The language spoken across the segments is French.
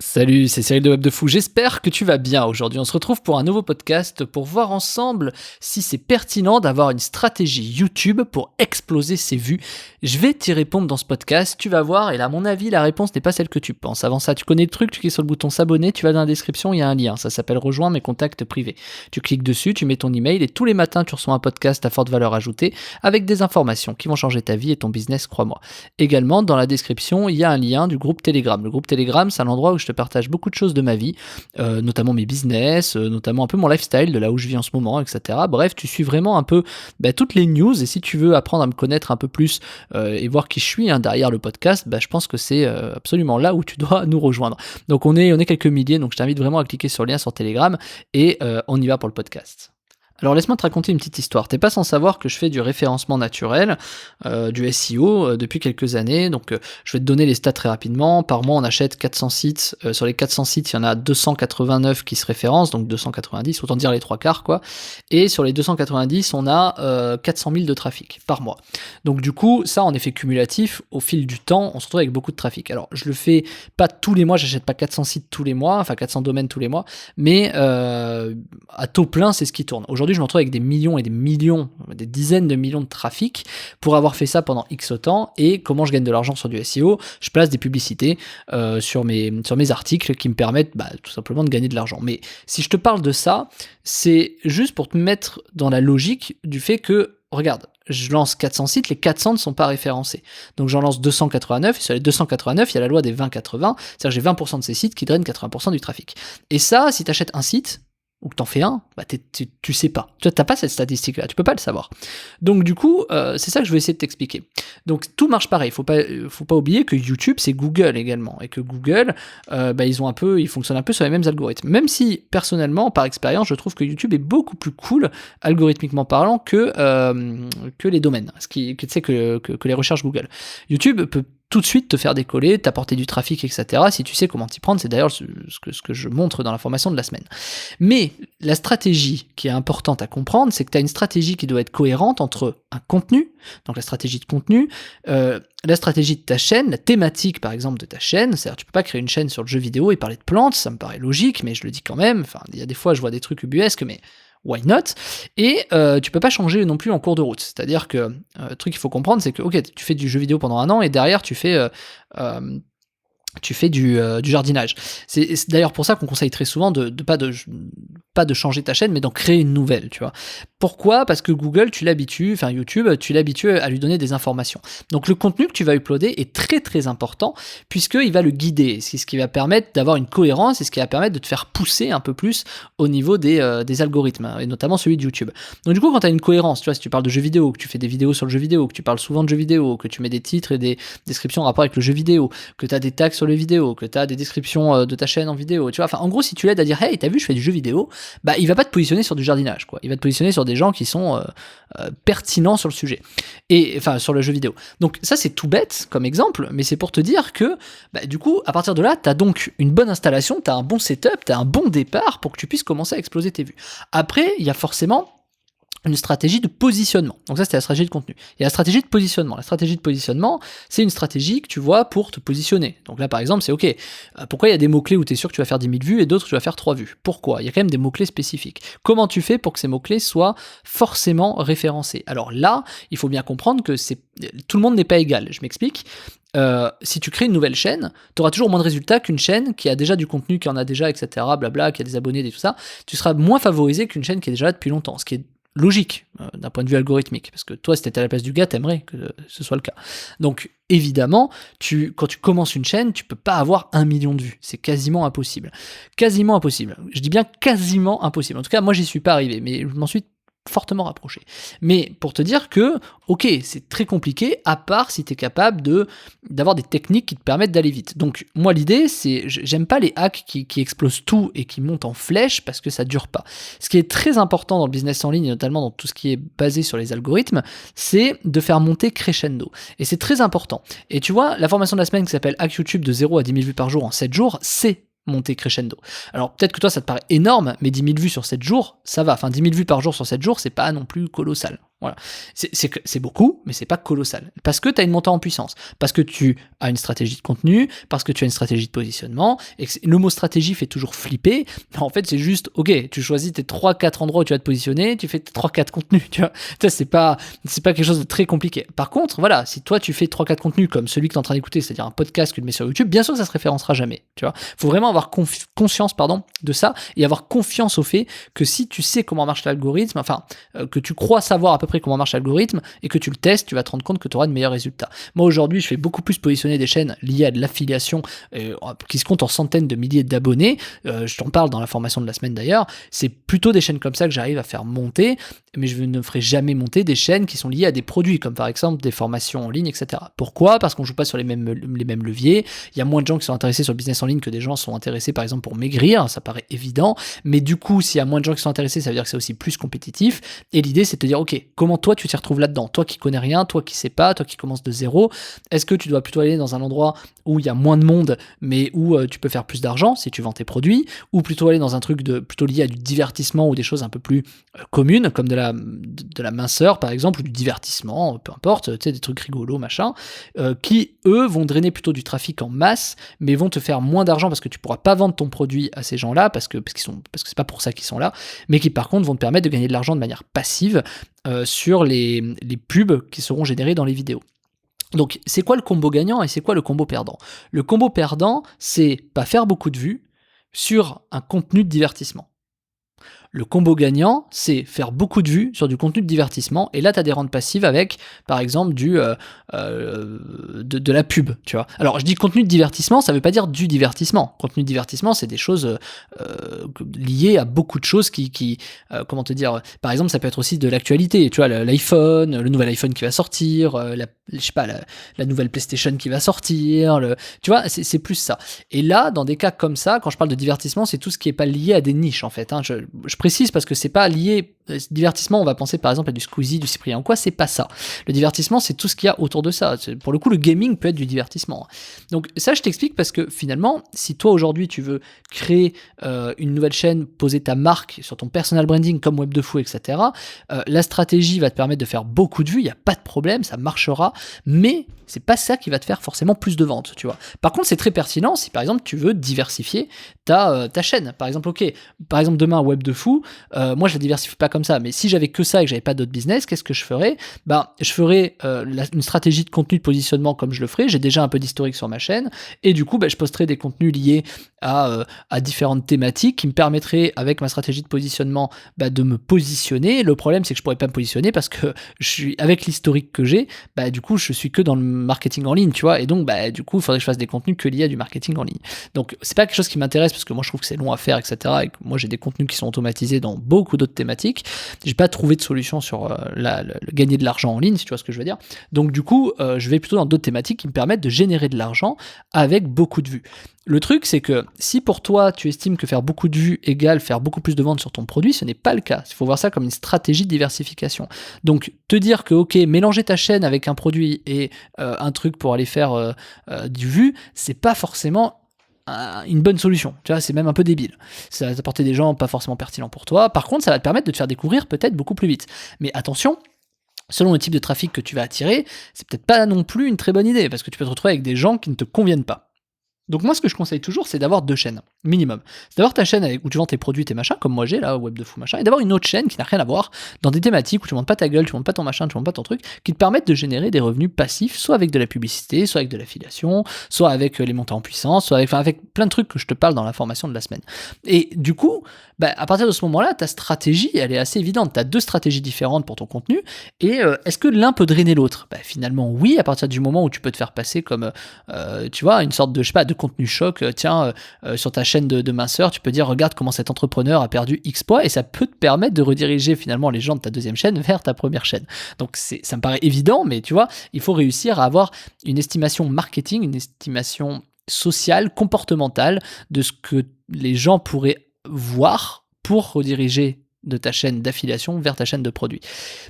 Salut, c'est Cyril de Web de Fou, j'espère que tu vas bien. Aujourd'hui, on se retrouve pour un nouveau podcast pour voir ensemble si c'est pertinent d'avoir une stratégie YouTube pour exploser ses vues. Je vais t'y répondre dans ce podcast, tu vas voir, et là, à mon avis, la réponse n'est pas celle que tu penses. Avant ça, tu connais le truc, tu cliques sur le bouton s'abonner, tu vas dans la description, il y a un lien, ça s'appelle rejoindre mes contacts privés. Tu cliques dessus, tu mets ton email et tous les matins, tu reçois un podcast à forte valeur ajoutée avec des informations qui vont changer ta vie et ton business, crois-moi. Également, dans la description, il y a un lien du groupe Telegram. Le groupe Telegram, c'est un endroit où je te partage beaucoup de choses de ma vie, notamment mes business, notamment un peu mon lifestyle, de là où je vis en ce moment, etc. Bref, tu suis vraiment un peu toutes les news, et si tu veux apprendre à me connaître un peu plus et voir qui je suis derrière le podcast, je pense que c'est absolument là où tu dois nous rejoindre. Donc on est quelques milliers, donc je t'invite vraiment à cliquer sur le lien sur Telegram, et on y va pour le podcast. Alors laisse-moi te raconter une petite histoire. T'es pas sans savoir que je fais du référencement naturel, du SEO depuis quelques années. Donc je vais te donner les stats très rapidement. Par mois, on achète 400 sites. Sur les 400 sites, il y en a 289 qui se référencent, donc 290, autant dire les trois quarts, quoi. Et sur les 290, on a 400 000 de trafic par mois. Donc du coup, ça, en effet cumulatif, au fil du temps, on se retrouve avec beaucoup de trafic. Alors je le fais pas tous les mois, j'achète pas 400 sites tous les mois, enfin 400 domaines tous les mois, mais à taux plein, c'est ce qui tourne. Aujourd'hui, je me retrouve avec des millions et des millions, des dizaines de millions de trafic pour avoir fait ça pendant X temps. Et comment je gagne de l'argent sur du SEO? Je place des publicités sur mes articles qui me permettent tout simplement de gagner de l'argent. Mais si je te parle de ça, c'est juste pour te mettre dans la logique du fait que, regarde, je lance 400 sites, les 400 ne sont pas référencés. Donc j'en lance 289, et sur les 289, il y a la loi des 20-80, c'est-à-dire que j'ai 20% de ces sites qui drainent 80% du trafic. Et ça, si tu achètes un site, ou que t'en fais un, tu sais pas. Tu n'as pas cette statistique-là, tu peux pas le savoir. Donc du coup, c'est ça que je vais essayer de t'expliquer. Donc tout marche pareil, faut pas oublier que YouTube, c'est Google également, et que Google, ils fonctionnent un peu sur les mêmes algorithmes. Même si, personnellement, par expérience, je trouve que YouTube est beaucoup plus cool, algorithmiquement parlant, que les domaines, que les recherches Google. YouTube peut tout de suite te faire décoller, t'apporter du trafic, etc. Si tu sais comment t'y prendre, c'est d'ailleurs ce que je montre dans l'information de la semaine. Mais la stratégie qui est importante à comprendre, c'est que tu as une stratégie qui doit être cohérente entre un contenu, donc la stratégie de contenu, la stratégie de ta chaîne, la thématique par exemple de ta chaîne, c'est-à-dire tu peux pas créer une chaîne sur le jeu vidéo et parler de plantes, ça me paraît logique, mais je le dis quand même, enfin il y a des fois je vois des trucs ubuesques, mais why not? Et tu peux pas changer non plus en cours de route. C'est-à-dire que le truc qu'il faut comprendre, c'est que ok, tu fais du jeu vidéo pendant un an et derrière tu fais du jardinage. C'est d'ailleurs pour ça qu'on conseille très souvent de pas de changer ta chaîne, mais d'en créer une nouvelle, tu vois. Pourquoi? Parce que Google, YouTube, tu l'habitues à lui donner des informations. Donc le contenu que tu vas uploader est très très important, puisqu'il va le guider. C'est ce qui va permettre d'avoir une cohérence, et ce qui va permettre de te faire pousser un peu plus au niveau des algorithmes, et notamment celui de YouTube. Donc du coup, quand tu as une cohérence, tu vois, si tu parles de jeux vidéo, que tu fais des vidéos sur le jeu vidéo, que tu parles souvent de jeux vidéo, que tu mets des titres et des descriptions en rapport avec le jeu vidéo, que tu as des tags sur les vidéos, que tu as des descriptions de ta chaîne en vidéo, tu vois, enfin en gros, si tu l'aides à dire hey, t'as vu, je fais du jeu vidéo, il va pas te positionner sur du jardinage, quoi. Il va te positionner sur des gens qui sont pertinents sur le sujet, et enfin sur le jeu vidéo. Donc ça, c'est tout bête comme exemple, mais c'est pour te dire que du coup, à partir de là, t'as donc une bonne installation, t'as un bon setup, t'as un bon départ pour que tu puisses commencer à exploser tes vues. Après, il y a forcément une stratégie de positionnement. Donc ça, c'était la stratégie de contenu. Il y a la stratégie de positionnement. La stratégie de positionnement, c'est une stratégie que tu vois pour te positionner. Donc là, par exemple, c'est OK. Pourquoi il y a des mots-clés où tu es sûr que tu vas faire 10 000 vues et d'autres où tu vas faire 3 vues? Pourquoi? Il y a quand même des mots-clés spécifiques. Comment tu fais pour que ces mots-clés soient forcément référencés? Alors là, il faut bien comprendre que tout le monde n'est pas égal. Je m'explique. Si tu crées une nouvelle chaîne, tu auras toujours moins de résultats qu'une chaîne qui a déjà du contenu, qui en a déjà, etc., blabla, qui a des abonnés et tout ça. Tu seras moins favorisé qu'une chaîne qui est déjà là depuis longtemps, ce qui est logique d'un point de vue algorithmique, parce que toi, si t'étais à la place du gars, t'aimerais que ce soit le cas. Donc évidemment, quand tu commences une chaîne, tu peux pas avoir 1 million de vues, c'est quasiment impossible. Quasiment impossible. Je dis bien quasiment impossible. En tout cas, moi, j'y suis pas arrivé, mais je m'en suis fortement rapproché. Mais pour te dire que, ok, c'est très compliqué, à part si tu es capable d'avoir des techniques qui te permettent d'aller vite. Donc moi, l'idée, c'est, j'aime pas les hacks qui explosent tout et qui montent en flèche, parce que ça dure pas. Ce qui est très important dans le business en ligne, et notamment dans tout ce qui est basé sur les algorithmes, c'est de faire monter crescendo. Et c'est très important. Et tu vois, la formation de la semaine qui s'appelle Hack YouTube de 0 à 10 000 vues par jour en 7 jours, c'est monter crescendo. Alors peut-être que toi ça te paraît énorme, mais 10 000 vues sur 7 jours, ça va. Enfin 10 000 vues par jour sur 7 jours, c'est pas non plus colossal. Voilà. C'est beaucoup, mais c'est pas colossal. Parce que tu as une montée en puissance. Parce que tu as une stratégie de contenu, parce que tu as une stratégie de positionnement. Et le mot stratégie fait toujours flipper. En fait, c'est juste, ok, tu choisis tes 3-4 endroits où tu vas te positionner, tu fais tes 3-4 contenus, tu vois. Ça, c'est pas quelque chose de très compliqué. Par contre, voilà, si toi tu fais 3-4 contenus comme celui que tu es en train d'écouter, c'est-à-dire un podcast que tu mets sur YouTube, bien sûr que ça se référencera jamais, tu vois. Faut vraiment avoir conscience, de ça et avoir confiance au fait que si tu sais comment marche l'algorithme, que tu crois savoir à peu près comment marche l'algorithme et que tu le testes, tu vas te rendre compte que tu auras de meilleurs résultats. Moi aujourd'hui, je fais beaucoup plus positionner des chaînes liées à de l'affiliation qui se comptent en centaines de milliers d'abonnés. Je t'en parle dans la formation de la semaine d'ailleurs. C'est plutôt des chaînes comme ça que j'arrive à faire monter, mais je ne ferai jamais monter des chaînes qui sont liées à des produits, comme par exemple des formations en ligne, etc. Pourquoi ? Parce qu'on joue pas sur les mêmes leviers. Il y a moins de gens qui sont intéressés sur le business en ligne que des gens sont intéressés par exemple pour maigrir, ça paraît évident, mais du coup, s'il y a moins de gens qui sont intéressés, ça veut dire que c'est aussi plus compétitif. Et l'idée, c'est de te dire, ok, comment toi tu t'y retrouves là-dedans ? Toi qui connais rien, toi qui sais pas, toi qui commences de zéro, est-ce que tu dois plutôt aller dans un endroit où il y a moins de monde, mais où tu peux faire plus d'argent si tu vends tes produits, ou plutôt aller dans un truc plutôt lié à du divertissement ou des choses un peu plus communes, comme de la minceur par exemple, ou du divertissement, peu importe, tu sais, des trucs rigolos, machin, qui eux vont drainer plutôt du trafic en masse, mais vont te faire moins d'argent parce que tu pourras pas vendre ton produit à ces gens-là, parce que c'est pas pour ça qu'ils sont là, mais qui par contre vont te permettre de gagner de l'argent de manière passive sur les pubs qui seront générées dans les vidéos. Donc c'est quoi le combo gagnant et c'est quoi le combo perdant ? Le combo perdant, c'est pas faire beaucoup de vues sur un contenu de divertissement. Le combo gagnant, c'est faire beaucoup de vues sur du contenu de divertissement, et là, tu as des rentes passives avec, par exemple, de la pub, tu vois. Alors, je dis contenu de divertissement, ça veut pas dire du divertissement. Contenu de divertissement, c'est des choses liées à beaucoup de choses comment te dire, par exemple, ça peut être aussi de l'actualité, tu vois, l'iPhone, le nouvel iPhone qui va sortir, la nouvelle PlayStation qui va sortir, tu vois, c'est plus ça. Et là, dans des cas comme ça, quand je parle de divertissement, c'est tout ce qui est pas lié à des niches, en fait, hein. Je précise parce que c'est pas lié. Divertissement, on va penser par exemple à du Squeezie, du Cyprien, quoi, c'est pas ça. Le divertissement, c'est tout ce qu'il y a autour de ça. Pour le coup, le gaming peut être du divertissement. Donc ça, je t'explique parce que finalement, si toi aujourd'hui tu veux créer une nouvelle chaîne, poser ta marque sur ton personal branding comme Web de Fou, etc., la stratégie va te permettre de faire beaucoup de vues, il n'y a pas de problème, ça marchera, mais c'est pas ça qui va te faire forcément plus de ventes, tu vois. Par contre, c'est très pertinent si par exemple tu veux diversifier ta chaîne. Par exemple, demain Web de Fou, moi je la diversifie pas comme ça, mais si j'avais que ça et que j'avais pas d'autres business, qu'est-ce que je ferais ? Je ferais une stratégie de contenu de positionnement comme je le ferais. J'ai déjà un peu d'historique sur ma chaîne, et du coup, je posterai des contenus liés à différentes thématiques qui me permettraient, avec ma stratégie de positionnement, de me positionner. Le problème, c'est que je pourrais pas me positionner parce que avec l'historique que j'ai, du coup, je suis que dans le marketing en ligne, tu vois, et donc, du coup, il faudrait que je fasse des contenus que liés à du marketing en ligne. Donc, c'est pas quelque chose qui m'intéresse parce que moi, je trouve que c'est long à faire, etc. Et que moi, j'ai des contenus qui sont automatisés dans beaucoup d'autres thématiques. J'ai pas trouvé de solution sur le gagner de l'argent en ligne, si tu vois ce que je veux dire. Donc, du coup, je vais plutôt dans d'autres thématiques qui me permettent de générer de l'argent avec beaucoup de vues. Le truc, c'est que si pour toi, tu estimes que faire beaucoup de vues égale faire beaucoup plus de ventes sur ton produit, ce n'est pas le cas. Il faut voir ça comme une stratégie de diversification. Donc, te dire que, ok, mélanger ta chaîne avec un produit et un truc pour aller faire du vu, c'est pas forcément une bonne solution, tu vois, c'est même un peu débile. Ça va t'apporter des gens pas forcément pertinents pour toi. Par contre, ça va te permettre de te faire découvrir peut-être beaucoup plus vite. Mais attention, selon le type de trafic que tu vas attirer, c'est peut-être pas non plus une très bonne idée, parce que tu peux te retrouver avec des gens qui ne te conviennent pas. Donc moi, ce que je conseille toujours, c'est d'avoir 2 chaînes, minimum. C'est d'avoir ta chaîne où tu vends tes produits, tes machins, comme moi j'ai là, Web de Fou machin, et d'avoir une autre chaîne qui n'a rien à voir, dans des thématiques où tu montes pas ta gueule, tu montes pas ton machin, tu montes pas ton truc, qui te permettent de générer des revenus passifs, soit avec de la publicité, soit avec de l'affiliation, soit avec les montées en puissance, soit avec plein de trucs que je te parle dans la formation de la semaine. Et du coup, à partir de ce moment-là, ta stratégie, elle est assez évidente. Tu as 2 stratégies différentes pour ton contenu, et est-ce que l'un peut drainer l'autre ? Finalement, oui, à partir du moment où tu peux te faire passer comme, tu vois, une sorte de, de contenu choc, sur ta chaîne de minceur, tu peux dire, regarde comment cet entrepreneur a perdu X poids, et ça peut te permettre de rediriger finalement les gens de ta deuxième chaîne vers ta première chaîne. Donc ça me paraît évident, mais tu vois, il faut réussir à avoir une estimation marketing, une estimation sociale, comportementale de ce que les gens pourraient voir pour rediriger de ta chaîne d'affiliation vers ta chaîne de produits.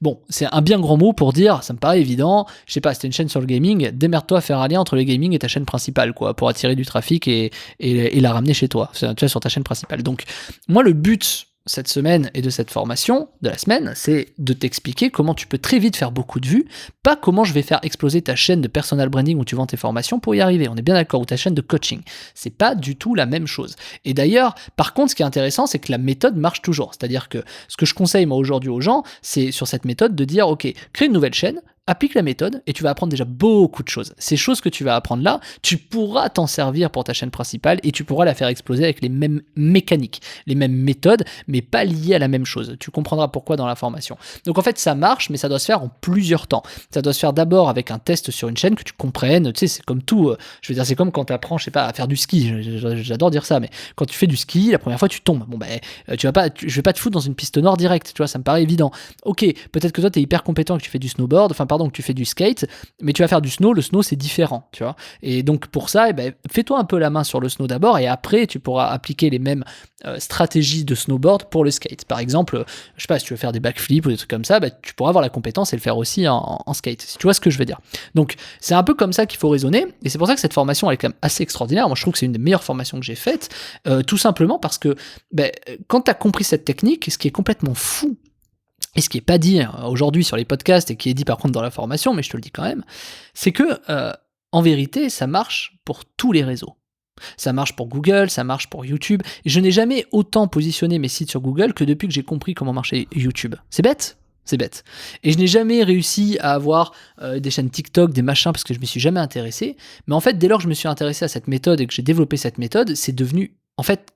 Bon, c'est un bien grand mot pour dire, ça me paraît évident, je sais pas, si t'as une chaîne sur le gaming, démerde-toi à faire un lien entre le gaming et ta chaîne principale, quoi, pour attirer du trafic et la ramener chez toi, tu vois, sur ta chaîne principale. Donc, moi, le but, cette semaine et de cette formation de la semaine, c'est de t'expliquer comment tu peux très vite faire beaucoup de vues, pas comment je vais faire exploser ta chaîne de personal branding où tu vends tes formations pour y arriver. On est bien d'accord, ou ta chaîne de coaching. C'est pas du tout la même chose. Et d'ailleurs, par contre, ce qui est intéressant, c'est que la méthode marche toujours. C'est-à-dire que ce que je conseille moi aujourd'hui aux gens, c'est sur cette méthode de dire, ok, crée une nouvelle chaîne, applique la méthode et tu vas apprendre déjà beaucoup de choses. Ces choses que tu vas apprendre là, tu pourras t'en servir pour ta chaîne principale et tu pourras la faire exploser avec les mêmes mécaniques, les mêmes méthodes, mais pas liées à la même chose. Tu comprendras pourquoi dans la formation. Donc en fait, ça marche, mais ça doit se faire en plusieurs temps. Ça doit se faire d'abord avec un test sur une chaîne que tu comprennes. Tu sais, c'est comme tout. Je veux dire, c'est comme quand tu apprends, je sais pas, à faire du ski. J'adore dire ça, mais quand tu fais du ski, la première fois, tu tombes. Bon, je vais pas te foutre dans une piste noire directe. Tu vois, ça me paraît évident. Ok, peut-être que toi, tu es hyper compétent et que tu fais du snowboard. Que tu fais du skate, mais tu vas faire du snow, le snow c'est différent, tu vois. Et donc pour ça, fais-toi un peu la main sur le snow d'abord et après tu pourras appliquer les mêmes stratégies de snowboard pour le skate. Par exemple, je sais pas, si tu veux faire des backflips ou des trucs comme ça, tu pourras avoir la compétence et le faire aussi en skate, si tu vois ce que je veux dire. Donc c'est un peu comme ça qu'il faut raisonner et c'est pour ça que cette formation elle est quand même assez extraordinaire. Moi je trouve que c'est une des meilleures formations que j'ai faites, tout simplement parce que quand tu as compris cette technique, ce qui est complètement fou, et ce qui n'est pas dit aujourd'hui sur les podcasts et qui est dit par contre dans la formation, mais je te le dis quand même, c'est que en vérité, ça marche pour tous les réseaux. Ça marche pour Google, ça marche pour YouTube. Et je n'ai jamais autant positionné mes sites sur Google que depuis que j'ai compris comment marchait YouTube. C'est bête. C'est bête. Et je n'ai jamais réussi à avoir des chaînes TikTok, des machins, parce que je ne m'y suis jamais intéressé. Mais en fait, dès lors que je me suis intéressé à cette méthode et que j'ai développé cette méthode, c'est devenu, en fait,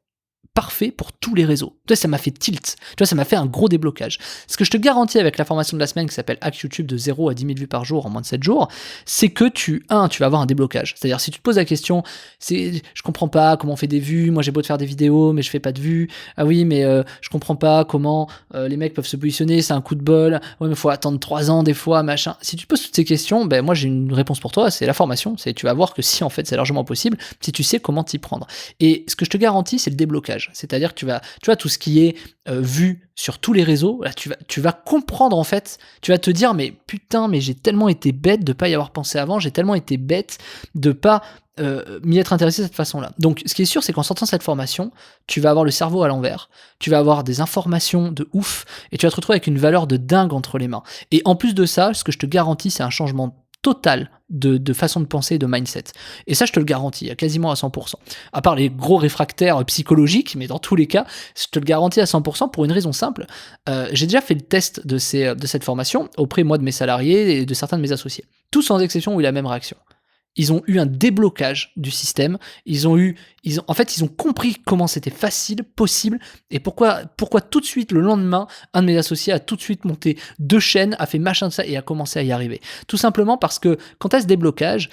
parfait pour tous les réseaux. Tu vois, ça m'a fait tilt. Tu vois, ça m'a fait un gros déblocage. Ce que je te garantis avec la formation de la semaine qui s'appelle Hack YouTube de 0 à 10 000 vues par jour en moins de 7 jours, c'est que tu vas avoir un déblocage. C'est-à-dire, si tu te poses la question, je comprends pas comment on fait des vues, moi j'ai beau te faire des vidéos, mais je fais pas de vues. Ah oui, mais je comprends pas comment les mecs peuvent se positionner, c'est un coup de bol. Ouais, mais faut attendre 3 ans des fois, machin. Si tu te poses toutes ces questions, moi j'ai une réponse pour toi, c'est la formation. Tu vas voir que si en fait c'est largement possible, si tu sais comment t'y prendre. Et ce que je te garantis, c'est le déblocage. C'est-à-dire que tu vois, tout ce qui est vu sur tous les réseaux, là, tu vas comprendre en fait, tu vas te dire, mais putain, mais j'ai tellement été bête de pas y avoir pensé avant, j'ai tellement été bête de pas m'y être intéressé de cette façon-là. Donc, ce qui est sûr, c'est qu'en sortant cette formation, tu vas avoir le cerveau à l'envers, tu vas avoir des informations de ouf, et tu vas te retrouver avec une valeur de dingue entre les mains. Et en plus de ça, ce que je te garantis, c'est un changement total de façon de penser et de mindset. Et ça, je te le garantis, à quasiment à 100%. À part les gros réfractaires psychologiques, mais dans tous les cas, je te le garantis à 100% pour une raison simple. J'ai déjà fait le test de cette formation auprès, moi, de mes salariés et de certains de mes associés. Tous, sans exception, ont eu la même réaction. Ils ont eu un déblocage du système, ils ont compris comment c'était facile, possible, et pourquoi tout de suite, le lendemain, un de mes associés a tout de suite monté 2 chaînes, a fait machin de ça, et a commencé à y arriver. Tout simplement parce que quand tu as ce déblocage,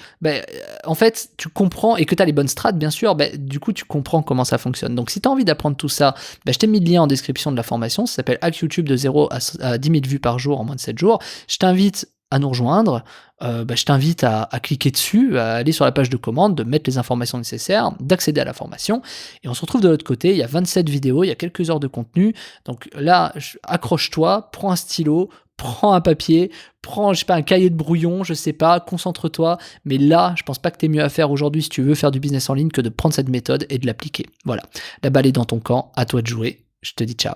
en fait, tu comprends, et que tu as les bonnes strats, bien sûr, du coup, tu comprends comment ça fonctionne. Donc, si tu as envie d'apprendre tout ça, je t'ai mis le lien en description de la formation, ça s'appelle Hack YouTube de 0 à 10 000 vues par jour en moins de 7 jours. Je t'invite à nous rejoindre, je t'invite à cliquer dessus, à aller sur la page de commande, de mettre les informations nécessaires, d'accéder à la formation, et on se retrouve de l'autre côté. Il y a 27 vidéos, il y a quelques heures de contenu, donc là, accroche-toi, prends un stylo, prends un papier, prends, un cahier de brouillon, je sais pas, concentre-toi, mais là, je pense pas que t'aies mieux à faire aujourd'hui si tu veux faire du business en ligne que de prendre cette méthode et de l'appliquer. Voilà, la balle est dans ton camp, à toi de jouer, je te dis ciao.